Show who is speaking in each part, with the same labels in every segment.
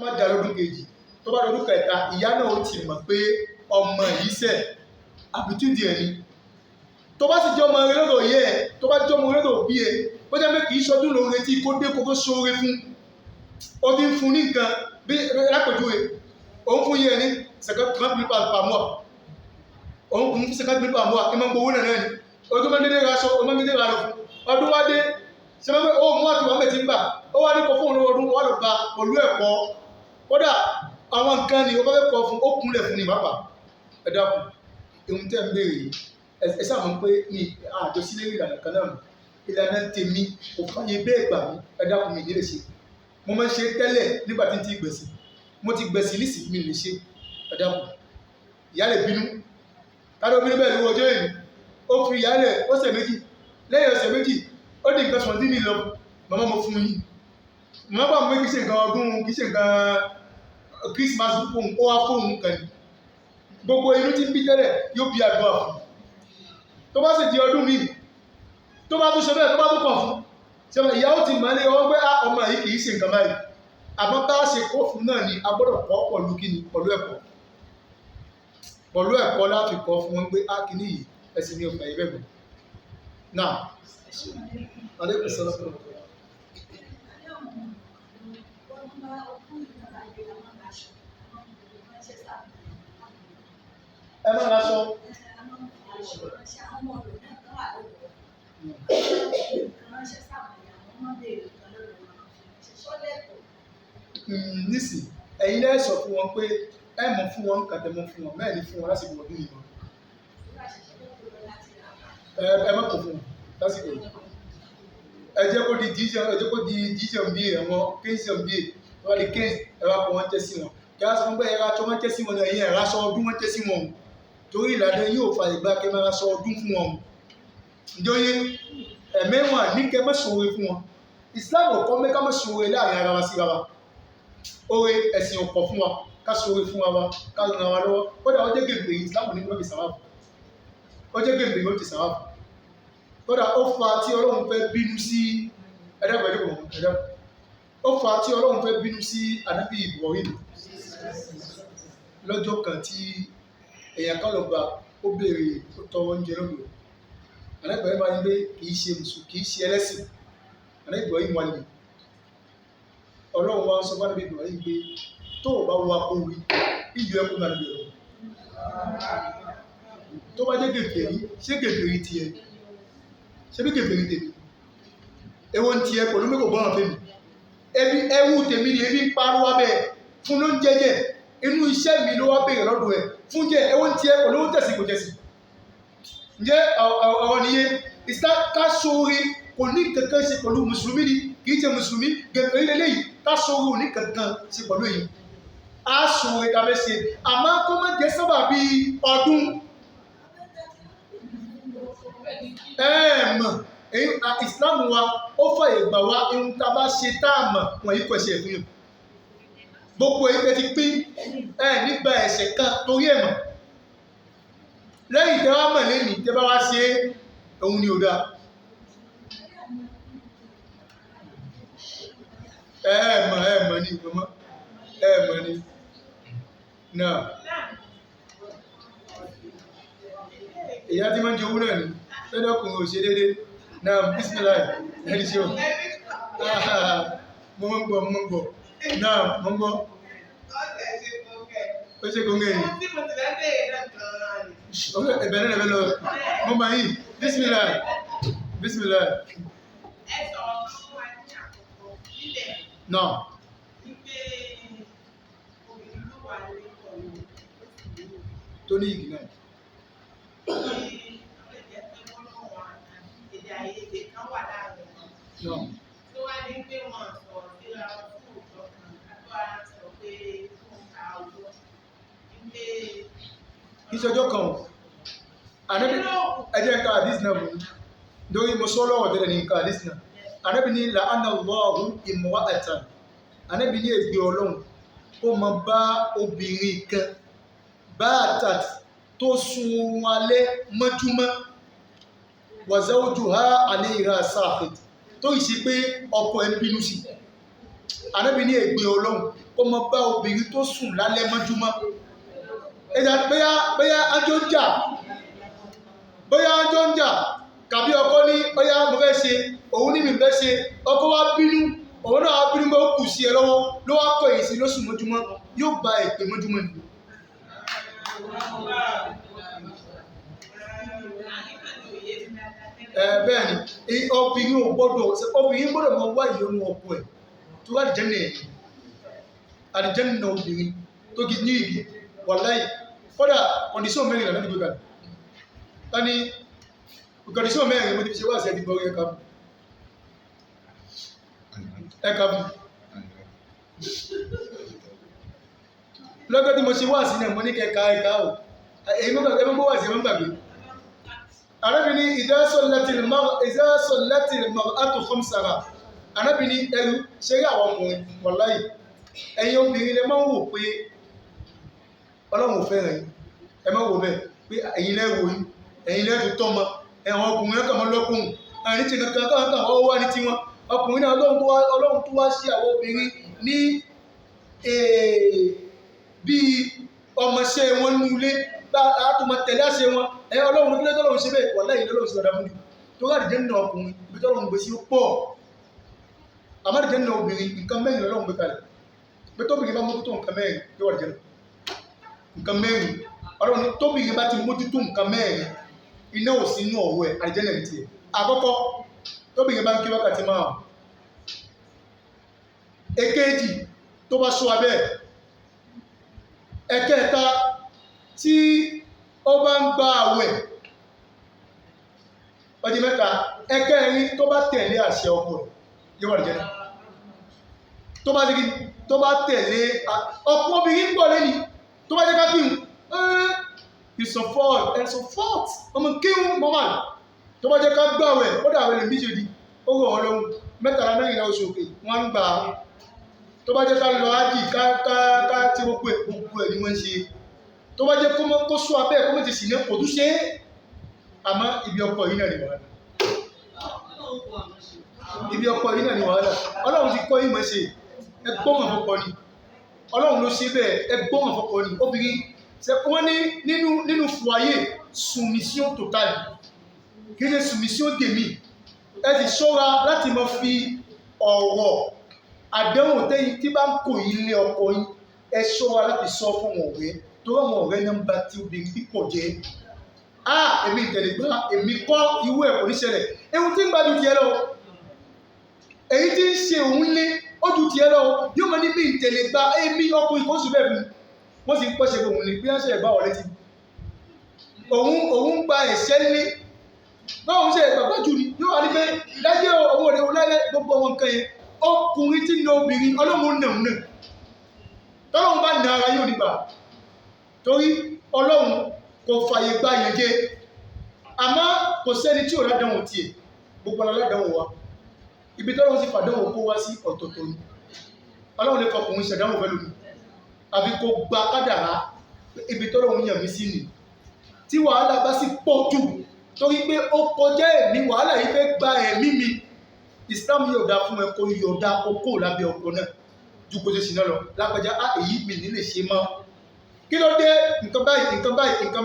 Speaker 1: má dá lọ́dún kejì tó bá lọ́dún kẹta ìyá náà ó ti mọ̀ pé ọmọ yìí ṣẹ̀ àbítúndì ẹ̀ ni tó bá sì jẹ́ ọmọ rẹ lọ́dọ̀ yẹ ẹ̀ tó bá jẹ́ ọmọ rẹ lọ́dọ̀ bí ẹ ó jẹ́ pé kì í ṣọdún lóore tí kó dé kókó ṣoore fún ó ti ń fún ní nǹkan bí lápèjúwe òun fún yẹ ní second million per mois òun fún second million per mois ìmọ̀ gbowó náà ni ọdún mọ́ndé ra aṣọ ọmọ mi dé ra lọ fún ọdún wá dé ṣe máa ń ó mú àti wàmẹ̀ tí ń gbà ó wá ní kọ fún òun ọdún wà lọ gba pẹ̀lú ẹ̀kọ́ kódà àwọn nǹkan ni ó bá fẹ́ kọ fún ó kúnlẹ̀ fún ní bàbá ẹ dákun ohun tẹ́ ń béèrè yìí ẹ sáà mọ̀ pé ní àjọsílẹ̀ ìlànà kan náà ìlànà tèmi kò fàyè bẹ́ẹ̀ gbà mí ẹ dákun mi nílé ṣe mo máa ń ṣe tẹ́lẹ̀ nígbà tí n ti gbẹ̀sìn mo ti gbẹ̀sìn nísìnyí mi lè ṣe ẹ dákun ìyá lè bínú káàdó bínú bẹ́ẹ̀ lówó ọjọ́ èmi ó fi ìyá lẹ̀ ọ̀sẹ̀ méjì lẹ́yìn ọ̀sẹ̀ méjì ó di nǹkan sọ̀tí mi lọ màmá mo fún yín màmá bá mi kì í ṣe nǹkan ọdún kì í ṣe nǹkan Christmas fóun ó wá fóun kan ní gbogbo inú tí ń bí tẹ́lẹ̀ yóò bí àdúrà fún tó bá sì di ọdún míì tó bá tún ṣe bẹ́ẹ̀ tó bá tún kàn fún ṣe ìyàwó ti mọ̀ ní ọwọ́ pé ọmọ yìí kì í ṣe nǹkan báyìí àmọ́ tá a ṣe kó fún náà ni a gbọ́dọ̀ kọ́ pẹ̀lú kíni pẹ̀lú ẹ̀kọ́ láti kọ́ fún wọn pé kíní yìí ẹ̀sìn ní ọ̀fà ìbẹ̀ bọ̀ náà alẹ́kùn sọ́lọ́ fún ọ̀pọ̀ ẹ máa raṣọ nísì ẹ̀yin lẹ́ sọ fún wọn pé ẹ mọ̀ fún wọn kàtẹ́mọ̀ fún wọn mẹ́rin fún wọn lásìkò ọdún yìí ẹ má kò fún wọn lásìkò yìí ẹ jẹ́ kó di jíjẹ bí ẹ̀wọ̀n kéńsì bí wọ́n di kéńsì ẹ̀rọ akọ wọn tẹ́ sí wọn kí wọ́n sọ pé ẹ̀rọ aṣọ wọn tẹ́ sí wọn ẹ̀yìn ẹ̀rọ aṣọ ọdún wọn tẹ́ sí wọn torí ìlànà yóò fa ìgbà kẹ́ máa aṣọ ọdún fún wọn ìjọyè ẹ̀mẹ́wọ̀n ní kẹ́ má ṣòwe fún wọn Islam ọ̀kọ́ mẹ́ká má ṣòwe láàrin ara wa sí ara wa oore ẹ̀sìn ọ̀pọ̀ fún wa ká ṣòwe fún wa ká ràn wá lọ́wọ́ kódà ọjọ́ gègbè Islam ní wọ́n fi sàwáfù ọjọ́ gègbè yóò ti sàwáfù kódà ó fa tí Ọlọ́run fẹ́ bínú sí ẹ̀dẹ́gbẹ̀rẹ́ ó fa tí Ọlọ́run fẹ́ bínú sí Ànábì Ibrahim lọ́jọ́ kan tí èèyàn kan lọ gba ó béèrè ó tọrọ oúnjẹ lọ́dọ̀ Ànábì máa ń gbé kìí ṣe mùsùlùmí kìí ṣe ẹlẹ́sìn Ànábì Ibrahim wà ní Ọlọ́run wa sọ fún Ànábì Ibrahim gbé tó o bá wọ akówí ìlú ẹkún náà lè rọ tó bá jẹ́ gègèrè ṣé gègèrè tiẹ̀ ṣé bí gègèrè tèmi ewo ń tiẹ̀ pẹ̀lú mẹ́kò gbọ́ràn fèmí ewu tèmi ni ebi ń parọ́ abẹ́ fún ló ń jẹ́jẹ́ inú iṣẹ́ mi ló wá béèrè lọ́dọ̀ ẹ̀ fún jẹ́ ewo ń tiẹ̀ pẹ̀lú ó tẹ̀sí kò tẹ̀sí ǹjẹ́ ọ̀rọ̀ nìyẹn ìsá ká sóore kò ní kankan ṣe pẹ̀lú mùsùlùmí ni kì í ṣe mùsùlùmí gègèrè lélẹ́yìí ká sóore ò ní kankan ṣe pẹ̀lú èyí á sóore tàbí ṣe àmọ́ kó má jẹ́ sábà bíi ọdún mọ̀ èyí Islam wa ó fàyè gbà wá ohun tá a bá ṣe tá a mọ̀ wọ̀nyí kò ẹ̀ṣẹ̀ fún yàn gbogbo èyí tẹ́ ti pín nígbà ẹ̀ṣẹ̀ kan torí ẹ̀ mọ̀ lẹ́yìn tẹ́ wá mọ̀ lẹ́yìn tẹ́ bá wá ṣe òun ni ò dáa mọ̀ ní ìgbọ́mọ́ mọ̀ ní náà èyí á ti máa ń jẹ owó náà ni lọ́dọ̀kùnrin ò ṣe dédé náà bísmìláì ẹni ṣe o mo mọ́ ń gbọ́ náà mo ń gbọ́ ó ṣe kò ń gẹ̀yìn ẹ̀bẹ̀ náà lọ mo máa yìí bísmìláì náà tó ní ìgbì náà no.
Speaker 2: Tó wá ní pé wọ́n sọ síra fún òjò kan tó ara sọ pé fún ká owó wípé.
Speaker 1: Ìṣọjọ́ kan Ànábì ẹjẹ́ nǹkan àdísì náà mú lórí mo sọ lọ́wọ́ tẹ́lẹ̀ ní nǹkan àdísì náà Ànábì ní la'ana Allahu imra'atan Ànábì ní ègbé Ọlọ́run ó mọ bá obìnrin kan batat tó sun alẹ́ mọ́júmọ́ wa zawjuha alayha saqit tó ìṣe pé ọkọ ẹ̀ bínú sí Ànábì ní ègbé Ọlọ́run kó mọ bá obìnrin tó sùn lálẹ́ mọ́júmọ́ ẹ̀dá bóyá ajó ń jà kàbí ọkọ ní ọyá mo fẹ́ ṣe òun ní mi fẹ́ ṣe ọkọ wá bínú òun náà wá bínú pé ó kù sí ẹ lọ́wọ́ ló wá kọ èyí sí lóṣù mọ́júmọ́ yóò gba èpè mọ́júmọ́ ni. Bẹ́ẹ̀ ni obìnrin gbọ́dọ̀ mọ wá ìyọnu ọkọ ẹ̀ tó wá àdìjẹ́nì obìnrin tó kì ní ìdí wàláì kódà kọ̀ndíṣọ́ mẹ́rin lànà nígbà kan ní kọ̀ndíṣọ́ mẹ́rin mo ti fi ṣe wá sí ẹ̀dìgbọ́ ẹ̀ka bù lọ́gọ́ tí mo ṣe wá sí náà mo ní kẹka ẹ̀ka ò èyí mọ́ wá sí ẹ̀mọ́ gbàgbé arábìnrin ìdásọ̀lẹ́tìlì mar'atu khamsaha arábìnrin ẹrú ṣeré àwọn ọkùnrin wàláì ẹ̀yin obìnrin lẹ máa ń wò pé Ọlọ́run ò fẹ́ràn yín ẹ máa wò bẹ́ẹ̀ pé ẹ̀yin lẹ́wọ̀ yín ẹ̀yin lẹ́tù tọ́mọ ẹ̀wọ̀n ọkùnrin kàn mọ́ lọ́kùnrin àní ti kankan kàn ọwọ́ wá ní tiwọn ọkùnrin náà Ọlọ́run tó wá sí àwọn obìnrin ní bíi ọmọọṣẹ́ wọn ní ilé àtúmọ̀ tẹ̀lé àṣẹ wọn Ọlọ́run kílẹ̀ tọ́lọ́run ṣe bẹ́ẹ̀ wà láyé lọ́lọ́run sí ọ̀dà fún mi tó rà dìjẹ́ nínú ọkùnrin bí tọ́lọ́run gbé sí ó pọ̀ àmọ́ dìjẹ́ nínú obìnrin nǹkan mẹ́rin lọ́lọ́run gbé kalẹ̀ pé tóbìnrin bá mójútó nǹkan mẹ́rin yóò wà dìjẹ́ nǹkan mẹ́rin Ọlọ́run tóbìnrin bá ti mójútó nǹkan mẹ́rin iná ò sí inú ọ̀wọ́ ẹ̀ àdìjẹ́ nẹ̀ tiẹ̀ àkọ́kọ́ tóbìnrin bá ń kí wákàtí márùn-ún èkejì tó bá ṣọ́ abẹ́ ẹ̀kẹta tí ó bá ń gba àwẹ̀ ọdí mẹ́ta ẹ̀kẹrin tó bá tẹ̀lé àṣẹ ọkọ rẹ̀ yóò wà ní jẹ́nà tó bá tẹ̀lé ọkọ obìnrin pọ̀ lẹ́ni tó bá jẹ́ ká kí ìsọ̀fọ́t ọmọ kíhun mọ́mà tó bá jẹ́ ká gbàwẹ̀ ó dà wẹ̀lẹ̀ méjèèjì ó rọ̀ wọn lọ́wọ́ mẹ́tàlá mẹ́rìnlá oṣù òkè wọ́n ń gbà tó bá jẹ́ ká lọ ájì ká tí gbogbo ẹ̀ ni wọ́n ń ṣe tó bá jẹ́ kó sọ abẹ́ kó mọ́ ti sì ní kò tún ṣe é àmọ́ ibi ọkọ̀ yìí náà ni wàhálà Ọlọ́run ti kọ́ ìmọ̀ ṣe ẹgbọ́n àfọ́kọ́ ni Ọlọ́run ló ṣe bẹ́ẹ̀ ẹgbọ́n àfọ́kọ́ ni obìnrin wọ́n ní nínú foyer soumission totale kí ṣe soumission demi ẹ ti ṣọ́ra láti mọ fi ọ̀rọ̀ àdéhùn tí bá ń kò yí lé ọkọ yín ẹ ṣọ́ra láti sọ fún wọn ọ̀rẹ́ tó rọ̀mọ̀ ọ̀rẹ́ náà ń bá tí obìnrin pípọ̀ jẹ́ èmi ìtẹ̀lẹ̀gbá èmi kọ́ ìwé ẹ̀kọ́ níṣẹ̀lẹ̀ ewu tí ń gbájú tiẹ̀ lọ èyí tí ń ṣe òun lé ó ju tiẹ̀ lọ yóò mọ ní bí ìtẹ̀lẹ̀gbá èmi ọkùnrin kò sùn bẹ́ẹ̀ fún wọ́n sì ń pọ̀ ṣe òun ní bí wọ́n ṣe ẹ̀gbá ọ̀rẹ́ ti òun gba ẹ̀ṣẹ́ lé báwọn ṣe ìgbàgbọ́ jù ní yóò wá ní pé dájẹ́ owó rẹ̀ lálẹ́ gbogbo wọn nǹkan yẹn ọkùnrin tí ń lo obìnrin Ọlọ́run náà tọ́lọ́run bá nà ara yóò nígbà torí Ọlọ́run kò fàyè gbá yẹn jẹ́ àmọ́ kò sẹ́ni tí ò ládánwò tiẹ̀ gbogbo aládánwò wa ibi tọ́lọ́run sì fàdánwò kó wá sí ọ̀tọ̀ọ̀tọ̀ ni Ọlọ́run lè fọkùnrin ṣẹ̀dánwò fẹ́ lómi àbí kò gba kádàrá ibi tọ́lọ́run yàn mí sí ni tí wàhálà bá sì pọ̀ jù torí pé ó kọjá ẹ̀mí wàhálà yìí fẹ́ gba ẹ̀mí mi Islam yóò dá fún ẹ kó yọ̀ọ̀dá okó lábẹ́ ọkọ náà ju kó ṣe ṣìnà lọ lápẹjá èyí mi nílé ṣe mọ́ kí ló dé nǹkan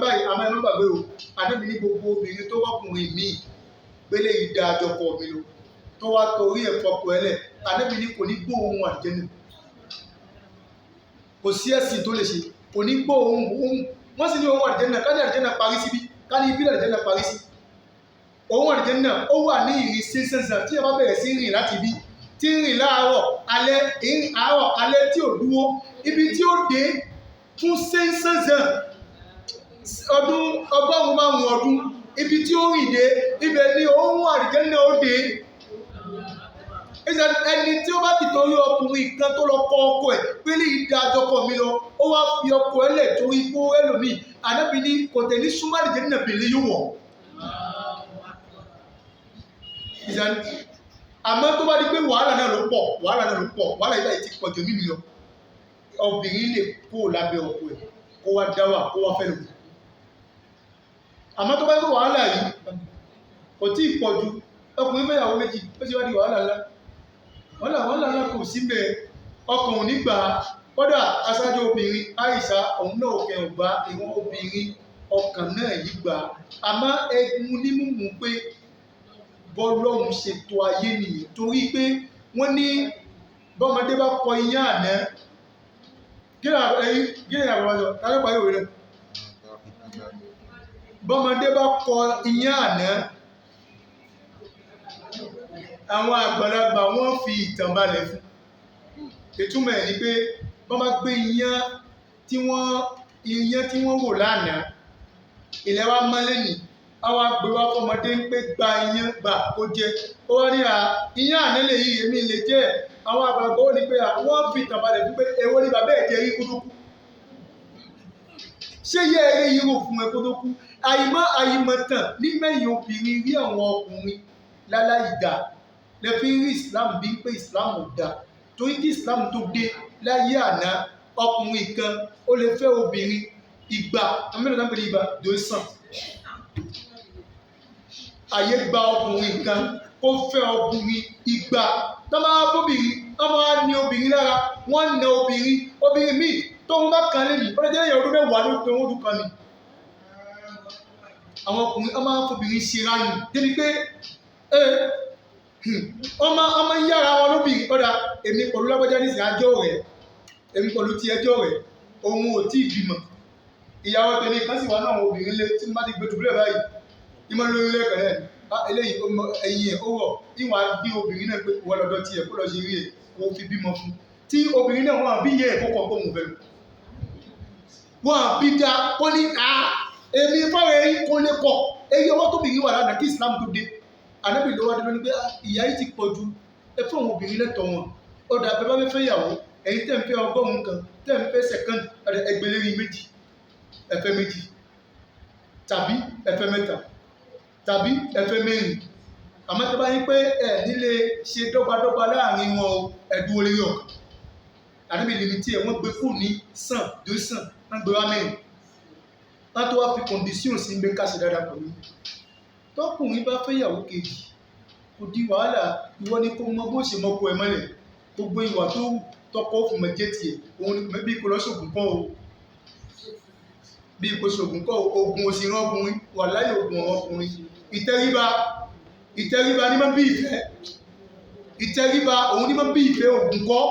Speaker 1: báyìí àmọ́ ẹnu gbàgbé o Ànábì ní gbogbo obìnrin tó wọ́kùnrin mi gbélé yìí dá àjọpọ̀ mi lọ tó wá torí ẹ̀ fọkọ ẹlẹ̀ Ànábì ní kò ní gbóòórùn àjẹnù kò sí ẹ̀sìn tó lè ṣe kò ní gbóòórùn wọ́n sì ní ohun àjẹnù ká ní àjẹnù parí síbí ká ní ibi àjẹnù parí sí ohun àjẹnù ó wà ní ìrìn sínsẹ́nsẹ́ tí ẹ bá bẹ̀rẹ̀ sí rìn láti bí tí rìn láàárọ̀ alẹ́ tí ò dúró ibi tí ó dé fún sẹ́nsẹ́nsẹ́ ọdún ọgọ́rùn-ún ọdún ibi tí ó rìn dé ibẹ̀ ni ohun àjẹnù ó dé ẹni tí ó bá ti torí ọkùnrin kan tó lọ kọ ọkọ ẹ̀ pé lè dá àjọkọ mi lọ ó wá fi ọkọ ẹ̀ lẹ̀ torí ipò ẹlòmíì Ànábì ní kò tẹ̀ ní súnmọ́rì jẹ́ nínú ìbílẹ̀ yóò wọ̀ àmọ́ tó bá di pé wàhálà náà ló pọ̀ wàhálà yìí ti pọ̀ jù mímí lọ obìnrin lè kó lábẹ́ ọkọ ẹ̀ kó wá dáwà kó wá fẹ́ lòmí àmọ́ tó bá di pé wàhálà yìí kò tí ì pọ̀ jù ọkùnrin fẹ́yàwó méjì ó sì wá di wàhálà ńlá kò sí bẹ́ẹ̀ ọkàn ò ní gbà á kódà aṣáájú obìnrin Àìṣà òun náà kẹrùn gbà ìwọ̀n obìnrin ọkàn náà yìí gbà àmọ́ ẹ̀mú ní mímú pé bọ́lọ́hún ṣètò ayé nìyí torí pé wọ́n ní bọ́mọdé bá kọ iyán àná kí ni àwọn ọjọ́ tàbí pàdé òwe rẹ̀ bọ́mọdé bá kọ iyán àná àwọn àgbàlagbà wọ́n fi ìtàn balẹ̀ fún ìtumọ̀ ẹ̀ ni pé wọ́n bá gbé iyán tí wọ́n wò lánàá ilẹ̀ wa mọ́lẹ̀ nì àwọn àgbèwà fọmọdé ń pé gba iyán gbà kó jẹ ó wá ní iyán àná lè yí èmi lè jẹ àwọn àgbàlagbà ó ní pé wọ́n fi ìtàn balẹ̀ fún pé èwo ni bàbá ẹ̀ jẹ́ rí kúdúkú ṣé yẹ eré yìí rò fún ẹ kó tó kú àyìmọ̀tàn nígbẹ̀yìn obìnrin rí àwọn ọkùnrin láláì dá lẹ́fí rí Islam bí pé Islam ò dá torí kí Islam tó dé láyé àná ọkùnrin kan ó lè fẹ́ obìnrin ìgbà amẹ́rin náà pẹ̀lú ìgbà tó sàn àyè gba ọkùnrin kan ó fẹ́ ọkùnrin ìgbà tó máa fóbìnrin wọ́n máa ní obìnrin lára wọ́n na obìnrin míì tóun bá kan lẹ́yìn ó lè jẹ́ èèyàn ọdún mẹ́wàá ló pé wọ́n tún kan ni àwọn ọkùnrin wọ́n máa ń fóbìnrin ṣe ránù débi pé ọmọ yára wọn lóbìnrin ọ̀dà èmi pẹ̀lú lágbájá ní ìsìn àjọ rẹ̀ èmi pẹ̀lú ti ẹjọ́ rẹ̀ òun ò tí ì bímọ ìyàwó tẹ̀lé kan sì wà náà obìnrin lé tí má ti gbé dùbúlẹ̀ báyìí ìmọ̀ lórí lẹ́kẹ̀ẹ́ eléyìí ẹ̀yìn ẹ̀ ó wọ̀ ìwọ̀n á bí obìnrin náà pé wọ́n lọ́dọ̀ tiẹ̀ kó lọ ṣe rí ẹ̀ kó fi bímọ fún tí obìnrin náà wọ́n àbí yẹ ẹ̀ kókò kó mú fẹ́ lò wọ́n àbí dá kó ní èmi fáwọn ẹ̀yìn kó lè kọ̀ èyí ọwọ́ tóbìnrin wà lánàá kí Islam tó dé ànábì ló wá dé lónìí pé ìyá yìí ti pọ̀ ju ẹ fún àwọn obìnrin lẹ́tọ̀ọ́ wọn ọ̀dà bẹ́ẹ̀ bá fẹ́ yàwó ẹ̀yin tẹ̀ ń fẹ́ ọgọ́rùn-ún kan tẹ̀ ń fẹ́ second ẹgbẹ̀lérí méjì ẹ̀fẹ́ méjì tàbí ẹ̀fẹ́ mẹ́ta tàbí ẹ̀fẹ́ mẹ́rin àmọ́ tẹ́ bá yín pé ẹ̀ nílé ṣe dọ́gbadọ́gba láàrin wọn ẹ̀dùn orí ọ̀kan ànábì limiti ẹ̀ wọ́n gbé fún ní sàn dó sàn wọ́n gbé wá mẹ́rin wọ́n tó wá fi condition sí gbé káṣí dáadáa pẹ̀lú tọkùnrin bá fẹ́ yàwó kejì kò di wàhálà ìwọ ni kò mọ bó ṣe mọ́kọ ẹ mọ́lẹ̀ gbogbo ìwà tó tọkọ fún mọ jẹ́ tiẹ̀ òun bí kò lọ ṣògùn kọ́ o bí kò ṣògùn kọ́ o ogun òsìrán ọkùnrin wà láyé ogun ọkùnrin ìtẹríba ní máa bí ìfẹ́ ìtẹríba òun ní máa bí ìfẹ́ ogun kọ́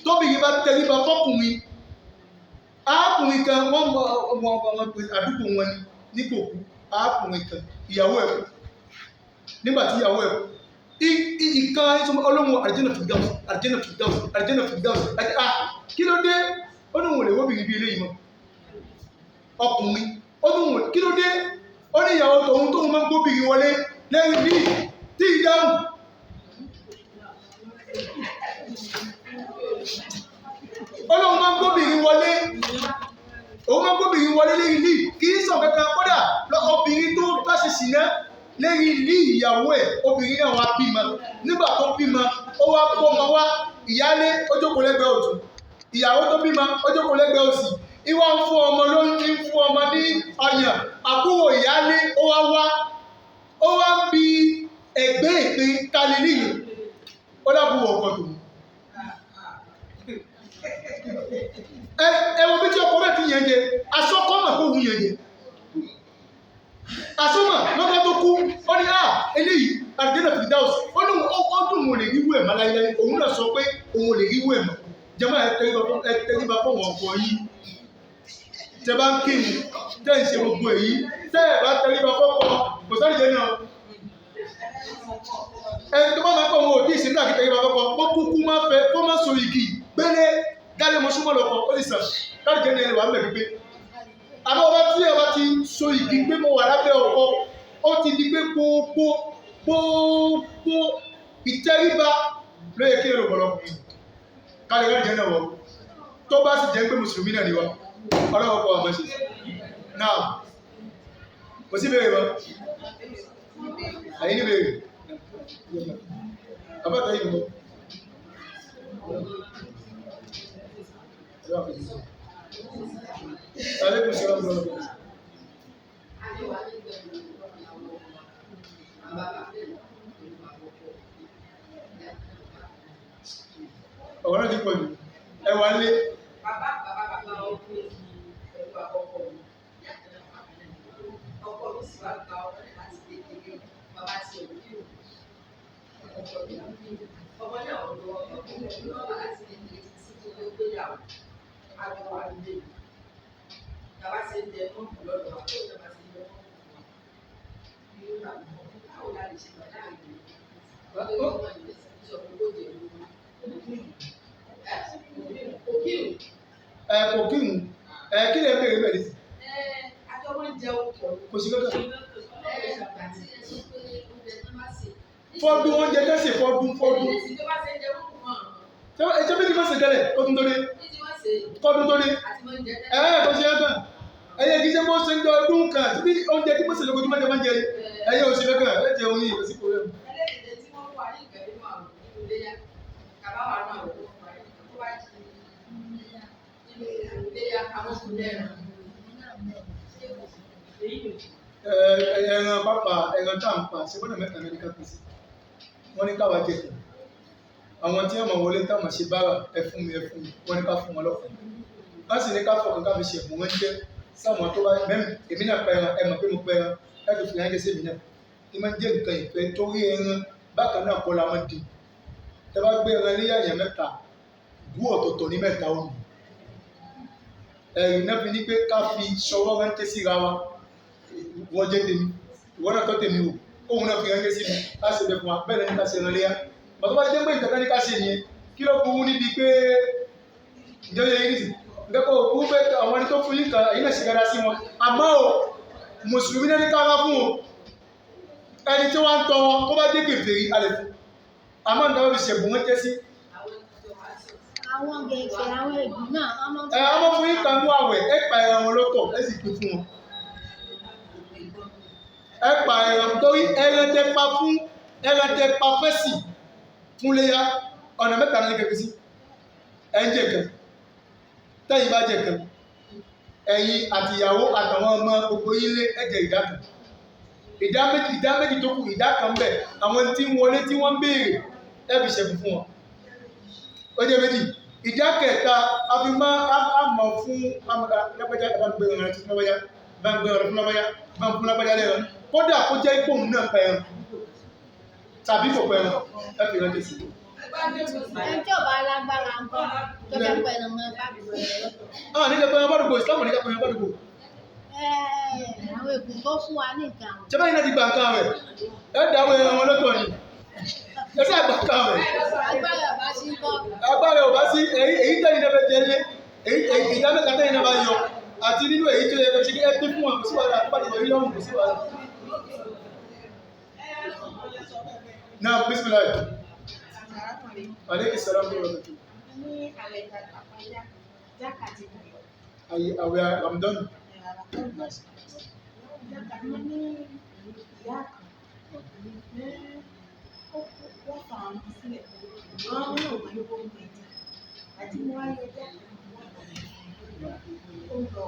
Speaker 1: tóbìnrin bá tẹríba fọkùnrin arákùnrin kan wọ́n mọ àdúgbò wọn ní kòkú arákùnrin kan ìyàwó ẹ̀ kú nígbàtí ìyàwó ẹ̀ kú ìkan ìsọmọ ọlọ́run àlùjánnà fìdáùsì kí ló dé ó ní òun lè wóbìnrin bí eléyìí mọ́ ọkùnrin ó ní òun kí ló dé ó ní ìyàwó tòun tóun máa ń gbóbìnrin wọlé lẹ́yìn bí tí ìdáhùn ọlọ́run máa ń gbóbìnrin wọlé òun máa ń gbóbìnrin wọlé lẹ́yìn ní kì í sọ kankan kódà obìnrin tó bá ṣe ṣìnà lẹ́yìn ní ìyàwó ẹ̀ obìnrin náà wá bímọ nígbà tó bímọ ó wá kó ọmọ wá ìyálé ó jókòó lẹ́gbẹ̀ẹ́ ọ̀tún ìyàwó tó bímọ ó jókòó lẹ́gbẹ̀ẹ́ òsì ìwà ń fún ọmọ lóyún ń fún ọmọ ní ọyàn àbúrò ìyálé ó wá ń bi ẹgbẹ́ ìpín kálílì yìí ó dábùú ọkọ̀ tó ẹwọ bí tí ọkọ rẹ̀ ti yẹn jẹ asọ́kọ́ mà kó wù yẹn jẹ asọ́mà lọ́kọ́ tó kú ó ní eléyìí àdínà fìdáùs ó ní ọdún òun lè ríwú ẹ̀ má láyéláyé òun náà sọ pé òun lè ríwú ẹ̀ mọ́ jẹ́mọ́ ẹ̀tẹ́ríba fọ́wọ́n ọkọ̀ yìí tẹ́ bá ń kéwì tẹ́ ń ṣe gbogbo èyí tẹ́ ẹ̀ bá tẹ́ríba fọ́kọ̀ kò sáré jẹ́ náà ẹni tó bá máa kọ́ wọn ò tí ì sí nígbà kí tẹ́ríba fọ́kọ̀ ó kúkú máa fẹ́ kó má so igi gbélé gálẹ̀ mọ́ súnmọ́ lọ́kọ̀ ó sì sàn láti jẹ́ ní ẹni wà ń bẹ̀ gbígbé àmọ́ ọba tí ẹ bá ti so igi gbé mọ́ wà lábẹ́ ọkọ̀ ó ti di pé gbogbo ìtẹríba ló yẹ kí èrò ọ̀pọ̀lọpọ̀ kálẹ̀ láti jẹ́ náà wọ̀ tó bá sì jẹ́ pé mùsùlùmí náà ni wá ọlọ́wọ́ pọ̀ àmọ́ sí náà kò sí bèèrè wọn àyí ní bèèrè àbáta yìí mọ́ Alaikum salam wa rahmatullah. ọ̀rọ̀ náà ti pọ̀ jù ẹ wà lé.
Speaker 3: Bàbá ọkùnrin pẹ̀lú àkọ́kọ́ mi. Ọkọ mi sì wá gba ọmọ rẹ̀ láti kékeré. Bàbá ti ò ní o. Ọmọ náà ọ̀dọ́ ọkùnrin pẹ̀lú ọmọ láti kékeré títí tó ló gbéyàwó. Àjọ wà nílé. Bàbá ti ń jẹ mọ́ọ̀mù lọ́dọ̀ wa. Báwo la ti jẹ mọ́ọ̀mù wa? Bí ó rà mọ́, báwo la lè ṣe lọ láàrin ìlú? Báwo ni wọ́n lè ṣe ìṣọ̀kan lóde ìlú?
Speaker 1: Kò kírun kí lè bèrè bẹ̀rẹ̀ sí.
Speaker 3: Àjọ wọn jẹun pọ̀.
Speaker 1: Kò sí lọ́dọ̀.
Speaker 3: Àti ẹ̀sùn pé oúnjẹ tó bá ṣe.
Speaker 1: Fọ́dún oúnjẹ tẹ́sí fọ́dún.
Speaker 3: Ìrẹsì tó bá ṣe jẹ wọ́n mọ̀.
Speaker 1: Ẹjọ́ bí ti máa ṣe tẹ́lẹ̀ ọdún tó dé. Kọ́dún tó dé. Kò sí ẹ̀kan. Ẹyẹ kì í ṣe bó ṣe ń jẹ ọdún kan tí oúnjẹ tí mo ṣe lójoojúmọ́ jẹ máa ń jẹ. Ẹyẹ ò sí lọ́kàn ẹ jẹ oyin ìrẹsì kò rẹ̀.
Speaker 3: Ẹlẹ́dẹ̀ẹ́dẹ́ tí wọ́n wà ní ìgbẹ́ nínú àwọn ìléyà. Kàbá wà náà wọ́n wà ní ìgbẹ́ tó bá ti ìléyà àwọn kò lẹ́ràn.
Speaker 1: Ẹran pápá ẹran tá à ń pa ṣe gbọ́dọ̀ mẹ́ta ní ká pèsè wọ́n ní káwa jẹ kàn àwọn tí wọ́n mọ̀ wọlé táwọn ṣe bára ẹ fún mi wọ́n ní ká fún wọn lọ́fẹ̀ẹ́ wọ́n sì ní ká fọkàn ká fi ṣe ẹ̀bùn wọn jẹ́ sáwọn tó bá mẹ́rin èmi náà pa ẹran ẹ mọ̀ pé mo pa ẹran láti fi hàn gẹ́sẹ̀ mi náà kí máa jẹ́ nǹkan ìfẹ́ torí ẹran bákan náà kọ́ la máa di tẹ bá gbé ẹran léyà yẹn mẹ́ta bú ọ̀tọ̀ọ̀tọ̀ ní mẹ́ta òní ẹ̀rì náà fi ní pé ká fi ṣọwọ́ rántí síra wa wọ́n jẹ́ tèmi ìwọ́n náà tọ́ tèmi o òun náà fi rántí sí mi ká ṣe bẹ̀ fún wa bẹ́ẹ̀ ni ká ṣe ẹran léyà bàtọ́ bá jẹ́ pé ìtẹ̀kẹ́ ní ká ṣe nìyẹn kí ló burú níbi pé ìjọba yẹn nìyí ìgbẹ́kọ̀ òkú pé àwọn ẹni tó fún yín kan èyí náà ṣe dáadáa sí wọn àmọ́ o mùsùlùmí náà ní ká wá fún o ẹni tí wọ́n ń tọ́ wọn kó bá dé kèfèrí alẹ́ fún àmọ́ nǹkan ó fi ṣẹ̀bùn wọn jẹ́ sí.
Speaker 4: Àwọn gẹ̀ẹ́sì àwọn èdè náà
Speaker 1: ọmọ fún yín kan ní àwẹ̀ ẹ pa ẹran wọn lọ́tọ̀ ẹ sì pín fún wọn ẹ pa ẹran torí ẹran tẹ pa fẹ́sì fún léyà ọ̀nà mẹ́ta ní kẹfì sí ẹ ń jẹ kan tẹ́yìn bá jẹ kan ẹ̀yin àtìyàwó àtàwọn ọmọ gbogbo yín lé ẹ̀jẹ̀ ìdá kan ìdá méjì tó kù ìdá kan bẹ̀ àwọn tí ń wọlé tí wọ́n ń béèrè ẹ fi ṣẹ̀bù fún wọn ó jẹ́ méjì ìdá kẹta àfi máa mọ̀ fún lápẹjá àbágbé ọ̀rọ̀ tí fún lápẹjá báńgbé ọ̀rọ̀ fún lápẹjá báńgbé fún lápẹjá lẹ́ran kódà kó jẹ́ ipò òun náà pẹ̀ràn tàbí kò pẹ̀ràn ẹ fi rántí sí.
Speaker 4: ẹni tí ọba alágbára ń bọ̀ tó fẹ́ pẹ̀lú ọmọ bá dùgbò rẹ̀.
Speaker 1: Nígbà pẹ̀lú ọmọdùgbò ìsìlámù nígbà pẹ̀lú ọmọdùgbò.
Speaker 4: Àwọn èkó tó fún wa ní nǹkan.
Speaker 1: Ṣé báyìí náà ti gbà nǹkan rẹ̀? Ẹ dáwọ́ ẹran wọn lọ́tọ̀ ni. Ẹ sì àgbà nǹkan rẹ̀.
Speaker 4: Agbára ọba sí ń kọ́.
Speaker 1: Agbára ọba sí èyí tẹ́yìn náà fẹ́ jẹ lé ìdá mẹ́ta tẹ́yìn náà bá yọ àti nínú èyí tó yẹ kẹ́ ṣe kí ẹ pín fún wọn kò sí wàhálà tó bá ti wọ̀ yí lọ́rùn kò sí wàhálà. Now, bismillah. Aleyhi salaam wa rahmatulah.
Speaker 2: Ní alẹ́ ìtajà àpáyá, jákàtí bẹ̀rẹ̀.
Speaker 1: Ayé àwẹ̀ Ramadan.
Speaker 2: Jákàtí wọ́n ní ìyá kan. Wọ́n fa àwọn ọmọ sílẹ̀. Wọ́n ń lò wọ́n lówó ń gbẹ̀jà. Àti mo wá yọ jákàtí ó lọ.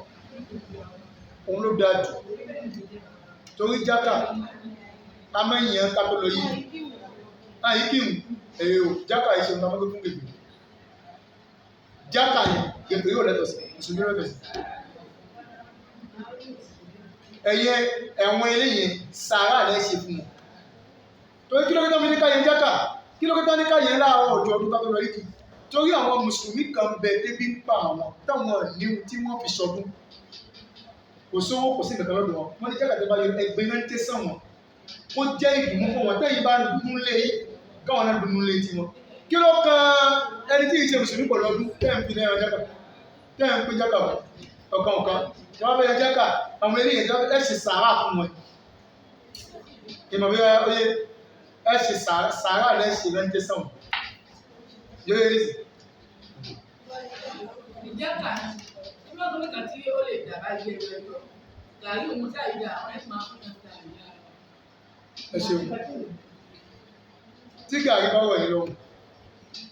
Speaker 1: Òun ló dáa jù. Torí jákà, a máa ń yàn ká tó lọ yìí. Àyí kírun, èrè o, jákà yìí ṣe ń tamọ́gbé fún gbègbè. Jákà yìí, gbègbè yóò lẹ́tọ̀ sí, mùsùlùmí lẹ́tọ̀ sí. Ẹ̀yẹ ẹ̀wọ̀n eléyìí sàárà lẹ́ ṣe fún wọn. Torí kí ló kẹ́tọ́ fi ní ká yẹn jákà? Kí ló kẹ́tọ́ ní ká yẹn láàárọ̀ ọjọ́ ọdún ká tó lọ yìí? Torí àwọn mùsùlùmí kan bẹ débi ń pa àwọn táwọn níwú tí wọ́n fi sọdún. Kò sówó kò sí nǹkan lọ́dọ̀ wọn. Wọ́n ní jákà tó bá yọ ẹgbẹ́ náà ń tẹ́sán wọn. Ó jẹ́ ìdùnnú fún wọn tẹ́yìn bá dùnnú lé yìí káwọn náà dùnnú lé tiwọn. Kí ló kan ẹni tí ìṣe mùsùlùmí pọ̀ lọ́dún tẹ́ ń fi náírà jákà tẹ́ ń pín jákà ọ̀kan tí wọ́n fẹ́ jákà àwọn eléyìí ẹ̀ ṣe sàárà fún wọn. Ìmọ̀ bí oyè ẹ̀ ṣe sàárà lẹ́ṣẹ̀ lẹ́ńtẹ́ sàn yóò yẹ lẹ́sìn.
Speaker 3: Ìjẹ́ka nígbà tó nìkan tí ó lè dàbá ilé ẹgbẹ́ lọ gàrí òun táyì dá àwọn ẹ̀sìn máa fún ẹ̀sìn táyì dá.
Speaker 1: Ẹ ṣeun tí gàrí bá wọ̀ yìí lọ́wọ́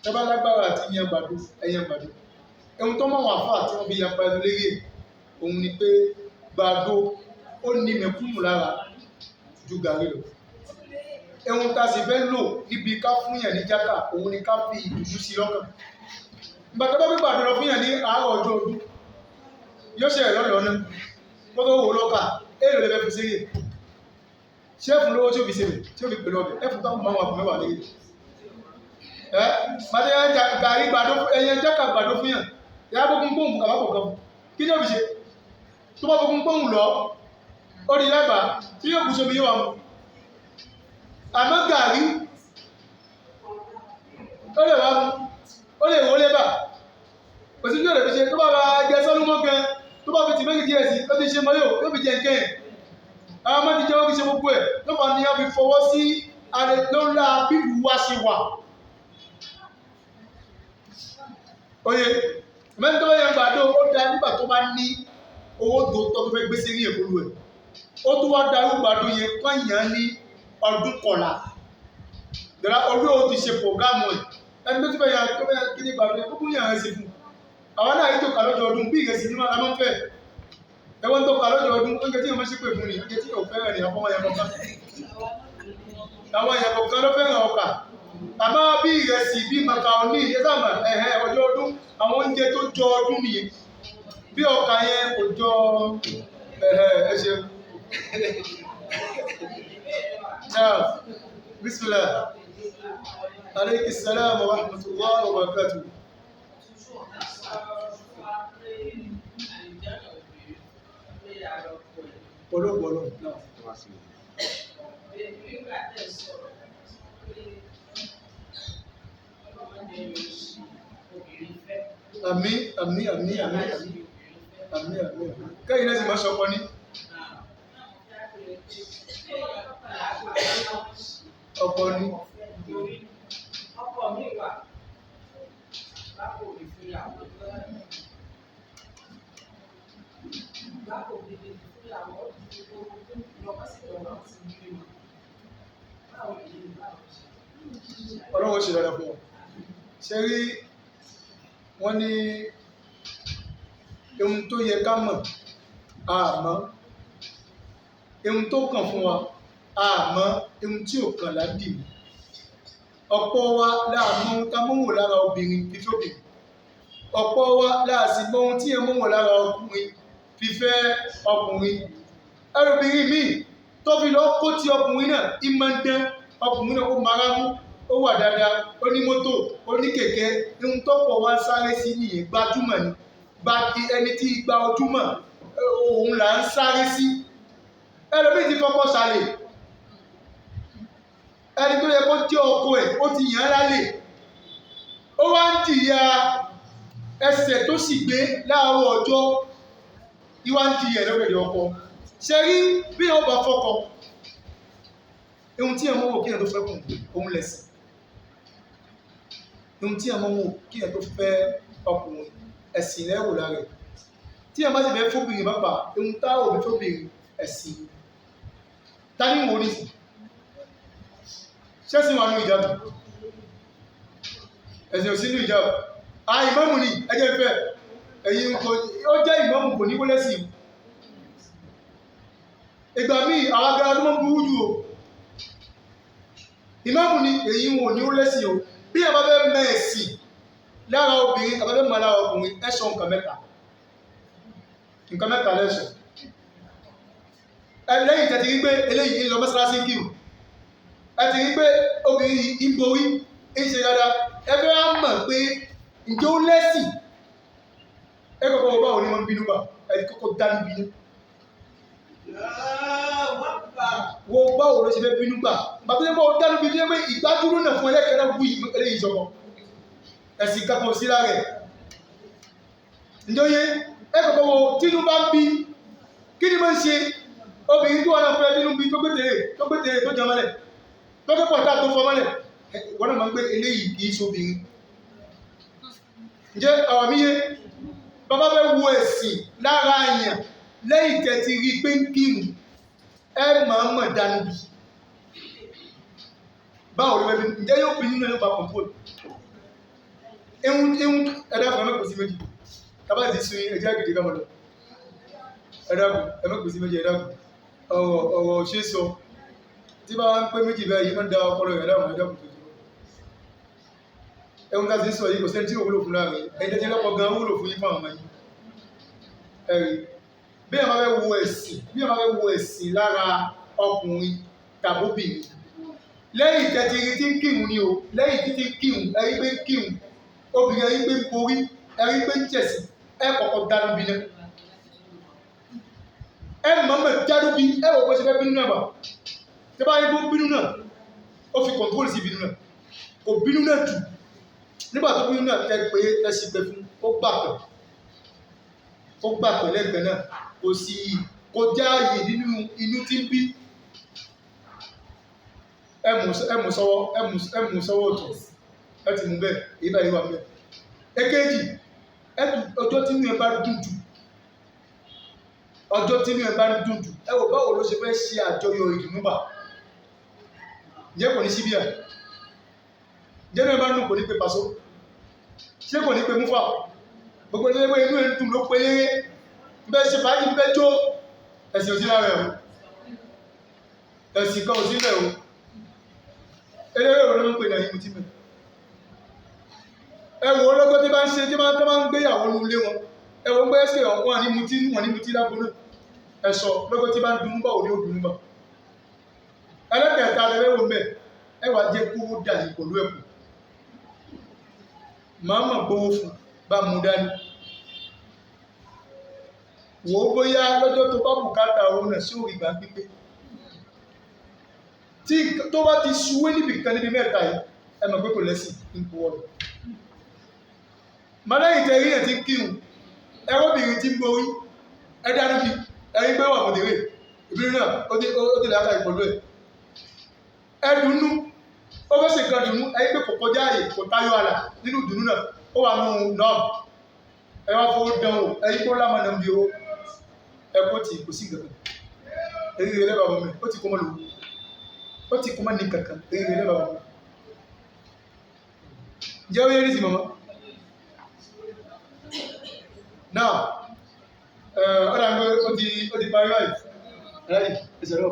Speaker 1: ẹ bá lágbára àti yan gbàdú ẹyàn gbàdú ohun tó mọ̀ wọ́n àfọ́ àti wọn bí yapa ẹnu lérí òun ni pé gbàdú ó ní mẹ̀kúnnù lára ju gàrí lọ Ohun tá a sì fẹ́ lò níbi ká fún yàn ní jákà òun ni ká fi ìdùnnú sí lọ́kàn. Ìgbà tó bá fi gbàdúrà fún yàn ní àárọ̀ ọjọ́ ọdún yóò ṣe ẹ̀rọ lọ́nà kó tó wò lọ́kà èèlò lè fẹ́ fi séyè ṣẹ́ẹ̀fù lówó tí ó fi ṣe rẹ̀ tí ó fi pè lọ́bẹ̀ ẹ̀fù táwọn máa wà fún mẹ́wàá léyè màtí gàrí gbàdó ẹyẹ jákà gbàdó fún yàn yà á gbógun gbóhùn kàwá kò kan kí ni ó fi ṣe tó bá gbógun gbóhùn lọ ó di lẹ́bàá tí yóò kú sómi yóò wà mú àmọ́ gàrí ó lè wá mú ó lè wọlé bà kò sí bí ó lè fi ṣe tó bá ra jẹ sọ́nù mọ́ gan tó bá fi ti méjì díẹ̀ sí ó ti ṣe mọ́ yóò fi jẹ nǹkan ẹ̀ àwọn ọmọ ti jẹ́ wọ́n fi ṣe gbogbo ẹ̀ ló fà ní wọ́n fi fọwọ́ sí ààrẹ lọ́la bílù wá sí wà. Oye mẹ́tọ́ yẹn gbàdó ó da nígbà tó bá ní owó tó tọ́ tó fẹ́ gbé sí rí èkólú ẹ̀ ó tún wá darú gbàdó yẹn kọ́yàn ní ọdún kọ̀là dara ọdún ó ti ṣe pọ̀gámù ẹ̀ ẹni tó ti fẹ́ yà tó fẹ́ kí ní gbàdó yẹn kó kún yàn rẹ̀ sí fún àwọn náà yìí tó kà lọ́jọ́ ọdún bí ìrẹsì nínú àlámọ́ fẹ́ ẹwọ́n tó kà lọ́jọ́ ọdún oúnjẹ tí yóò máa ṣe pè fún ni oúnjẹ tí yóò fẹ́ràn ní àfọmọ́ yẹn kọ̀ọ̀kan àwọn èèyàn kọ̀ọ̀kan ló fẹ́ràn ọkà àmọ́ bí ìrẹsì bí macaroni ẹ̀sàmà ọjọ́ ọdún àwọn oúnjẹ tó jọ ọdún nìyẹn bí ọkà yẹn kò jọ ẹ̀ṣẹ̀ náà bismillah alayhi salam wa rahmatullahi wa barakatuh. Bọ̀lọ̀ náà. Àmín. Kẹ́yìn náà sì máa ṣọpọ̀ ní. Ọ̀pọ̀ ní.
Speaker 3: Ọkọ mi wà báwo ni fúyàwó báwo ni fúyàwó lọ́wọ́ sí lọ́wọ́ sí ilé wọn báwo ni ilé báwo ṣe.
Speaker 1: Ọlọ́wọ́ ṣe lọ́dọ̀ fún ọ. Ṣé rí wọ́n ní ohun tó yẹ ká mọ̀ àmọ́ ohun tó kàn fún wa àmọ́ ohun tí ò kàn ládì mí. Ọ̀pọ̀ wa láàmú ká mọ́wò lára obìnrin fífẹ́ obìnrin. Ọ̀pọ̀ wa láàsì mọ́ ohun tí ẹ mọ́wò lára ọkùnrin fífẹ́ ọkùnrin. Ẹrùbìnrin míì tó fi lọ kó ti ọkùnrin náà ìmọ̀ ń dán ọkùnrin náà ó mara mú ó wà dáadáa ó ní mọ́tò ó ní kẹ̀kẹ́ ohun tó pọ̀ wá sáré sí nìyẹn gbajúmọ̀ ni ẹni tí gba ojúmọ̀ òun là ń sáré sí. Ẹlòmíì ti fọ́pọ̀ sálẹ̀ ẹni tó yẹ kó jẹ́ ọkọ ẹ̀ ó ti yàn án lálẹ́ ó wá ń jìyà ẹsẹ̀ tó sì gbé láàárọ̀ ọjọ́ ìwá ń jìyà lọ́gbẹ̀dẹ̀ ọkọ. Ṣe rí bí wọ́n bá fọ́kọ ohun tí ẹ̀mọ́ wò kí ẹ̀ tó fẹ́ kùn òun lẹ̀sìn. Ohun tí ẹ̀mọ́ wò kí ẹ̀ tó fẹ́ ọkùnrin ẹ̀sìn lẹ́wò lára ẹ̀. Tí ẹ̀ bá sì fẹ́ fóbìnrin bàbá ohun tá ò fi fóbìnrin ẹ̀sìn. Ta ní wò ní sí? Ṣẹ́sìn wà ní ìjábù? Ẹ̀sìn ò sí ní ìjábù. Ìmáàmù ni ẹjẹ́ ìfẹ́ ẹ̀yìn ó jẹ́ ìmáàmù kò ní wó lẹ́sìn. Ìgbà míì àwọn agbára tó mọ́ burú jù o. Ìmáàmù ni èyí wọn ò ní wó lẹ́sìn o. Bí ẹ bá fẹ́ mẹ́ ẹ̀sìn lára obìnrin àbábẹ́ mọ́ lára ọkùnrin ẹ̀ṣọ́ nǹkan mẹ́ta. Nǹkan mẹ́ta lẹ́ṣọ̀. Lẹ́yìn tẹ́tí rí pé eléyìí ń lọ mọ́sálásí kírù. Ẹ ti rí pé obìnrin yìí ń borí ń ṣe dáadáa ẹgbẹ́ á mọ̀ pé ǹjẹ́ ó lẹ́sìn ẹ kọ́kọ́ wọ́n báwo ni wọ́n ń bínú bá ẹ kọ́kọ́ dánú bínú wọ́n báwo ló ṣe fẹ́ bínú gbà bàbá tó báwo dánú bínú pé ìgbádúró náà fún ẹlẹ́kẹ̀ẹ́ náà wú eléyìí sọ̀kọ̀ ẹ̀sìn kankan sí lára ẹ̀ ǹjẹ́ ó yẹ ẹ kọ́kọ́ wọ́n tínú bá ń bí kí ni máa ń ṣe obìnrin tó wà náà fẹ́ tínú bí tó gbé tèrè tó jẹ mọ́lẹ̀ lọ́kẹ́ pọ̀tá tó fọ́ mọ́lẹ̀ wọ́n náà máa ń gbé eléyìí kìí ṣobìnrin. Ǹjẹ́ àwọn míye bàbá fẹ́ wo ẹ̀sìn lára àyàn lẹ́yìn tẹ̀tì rí pé ń kírun ẹ máa mọ̀ dánú bí. Báwo ló fẹ́ bí ǹjẹ́ yóò bí nínú ẹ̀rọ pa kọ̀ǹpọ̀lù? Ehun ẹ̀dá fún ẹ̀mẹ́kùn sí méjì. Tábà ti sun ẹ̀jẹ̀ àgbèdè ká mọ̀ lọ. Ẹ̀dá fún ẹ̀mẹ́kùn sí méjì ẹ̀dá fún ọ̀rọ̀ ṣe sọ. tí bá ń pé méjì bẹ́ẹ̀ yìí máa ń da ọpọlọ rẹ̀ láwọn ẹ̀dá kùtù tó ẹ̀hún láti sọ yìí kò sẹ́ni tí ò wúlò fún láàrin ẹ̀dẹ́ tí lọ́pọ̀ gan wúlò fún yín fáwọn ọmọ yìí ẹ̀rí bí ẹ̀ máa fẹ́ wo ẹ̀sìn lára ọkùnrin tàbóbìnrin lẹ́yìn tẹ́tìrì tí ń kírun ni o lẹ́yìn títí kírun ẹ̀rí pé ń kírun obìnrin ẹ̀rí pé ń borí ẹ̀rí pé ń jẹ̀sìn ẹ̀ kọ̀kọ́ dánú bí náà ẹ̀ mọ̀mọ́ dánú bí ẹ̀ wò pé ṣe fẹ́ bínú náà bà tí bá yẹ kó bínú náà ó fi kọ̀ǹtólì sí bínú náà kò bínú náà jù nígbà tó bínú náà tẹ pé ẹ sì pẹ fún ó gbàtọ̀ lẹ́gbẹ̀ẹ́ náà kò sí kò já ààyè nínú inú tí ń bí ẹmù sọ́wọ́ ọ̀tọ̀ ẹ ti mú bẹ́ẹ̀ èyí bá yíwá bẹ́ẹ̀ èkejì ọjọ́ tí inú ẹ bá dùn jù ẹ wò báwo ló ṣe fẹ́ ṣe àjọyọ̀ ìdùnnú bà jẹ́ kò ní síbíà jẹ́nu ẹ bá nù kò ní pé pàṣọ ṣé kò ní pé múfà gbogbo ẹgbẹ́ inú ẹ̀ ń dùn ló pé bẹ́ẹ̀ ṣe fàájì bẹ́ẹ̀ jó ẹ̀sìn òsì lára ẹ̀ o ẹ̀sìn kan òsì lẹ̀ o eléré òun ló ń pè ní àyíkú tí mẹ́ ẹwọ ológó tí bá ń ṣe tí máa ń gbéyàwó ní ilé wọn ẹwọ ń gbé ẹsẹ̀ wọn ní mutí lábọ náà ẹ̀ṣọ́ lógó tí bá ń dunú bá òní ó dunú bá ẹlẹ́kẹ̀ẹ́ta lẹ́wọ̀ mẹ́ ẹwà jẹ́ kúrú dàní pẹ̀lú ẹ̀kù màmá gbówó fún bá mú dání wò ó bóyá lọ́jọ́ tó bá bùkátà òun náà sí òrì ìgbà pípé tí tó bá ti ṣúwé níbi kan níbi mẹ́ta yìí ẹ mọ̀ pé kò lẹ́sìn ipò ọ̀rọ̀ mọ́lẹ́yìn tẹ rí ẹ̀ tí ń kírun ẹwọ́bìnrin tí ń borí ẹ̀dá níbi ẹ̀rí pé wà mọ̀dẹ̀rẹ̀ ìbínú náà ó ti láta ìpọ̀lú ẹ̀ ẹ̀dùnú ó fẹ́ ṣe kan dùnú ẹ̀rí pé kò kọjá ààyè kò táyọ̀ àlà nínú dùnú náà ó wà nù náà ẹ wá fowó dánwò ẹ̀rí pé ó lámà náà ń bi owó ẹ̀kọ́ tí kò sí kankan èyí rẹ̀ lẹ́bàá mọ́ mi ó ti kọ́ mọ́ lòwú ó ti kọ́ mọ́ ní kankan èyí rẹ̀ lẹ́bàá mọ́ mi jẹ́ ó yẹ ní sí mọ́mọ́ now ọ̀dà ń gbé ó ti parí báyìí ẹ̀sẹ̀ lọ.